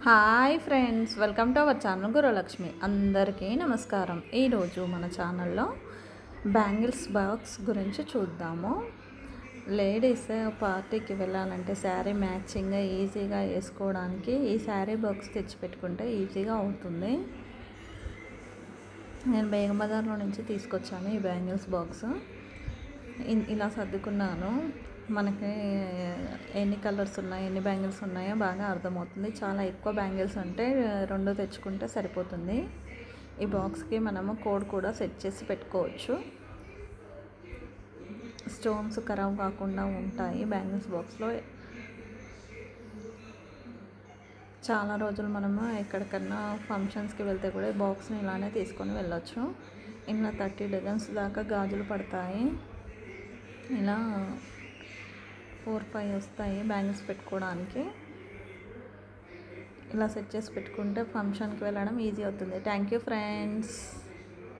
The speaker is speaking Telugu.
Hi friends, welcome to our channel Gurulakshmi. అందరికీ నమస్కారం. ఈరోజు మన ఛానల్లో బ్యాంగిల్స్ బాక్స్ గురించి చూద్దాము. లేడీస్ పార్టీకి వెళ్ళాలంటే శారీ మ్యాచింగ్గా ఈజీగా వేసుకోవడానికి ఈ శారీ బాక్స్ తెచ్చిపెట్టుకుంటే ఈజీగా అవుతుంది. నేను బేగం బజార్లో నుంచి తీసుకొచ్చాను ఈ బ్యాంగిల్స్ బాక్స్. ఇలా సర్దుకున్నాను. మనకి ఎన్ని కలర్స్ ఉన్నాయి, ఎన్ని బ్యాంగిల్స్ ఉన్నాయో బాగా అర్థమవుతుంది. చాలా ఎక్కువ బ్యాంగిల్స్ ఉంటే 2 తెచ్చుకుంటే సరిపోతుంది. ఈ బాక్స్కి మనము కోడ్ కూడా సెట్ చేసి పెట్టుకోవచ్చు. స్టోన్స్ ఖరాబ్ కాకుండా ఉంటాయి బ్యాంగిల్స్ బాక్స్లో. చాలా రోజులు మనము ఎక్కడికన్నా ఫంక్షన్స్కి వెళ్తే కూడా ఈ బాక్స్ని ఇలానే తీసుకొని వెళ్ళొచ్చు. ఇలా 30 డజన్స్ దాకా గాజులు పడతాయి. ఇలా 4-5 వస్తాయి బ్యాంగిల్స్ పెట్టుకోవడానికి. ఇలా సెట్ చేసి పెట్టుకుంటే ఫంక్షన్కి వెళ్ళడం ఈజీ అవుతుంది. Thank you friends.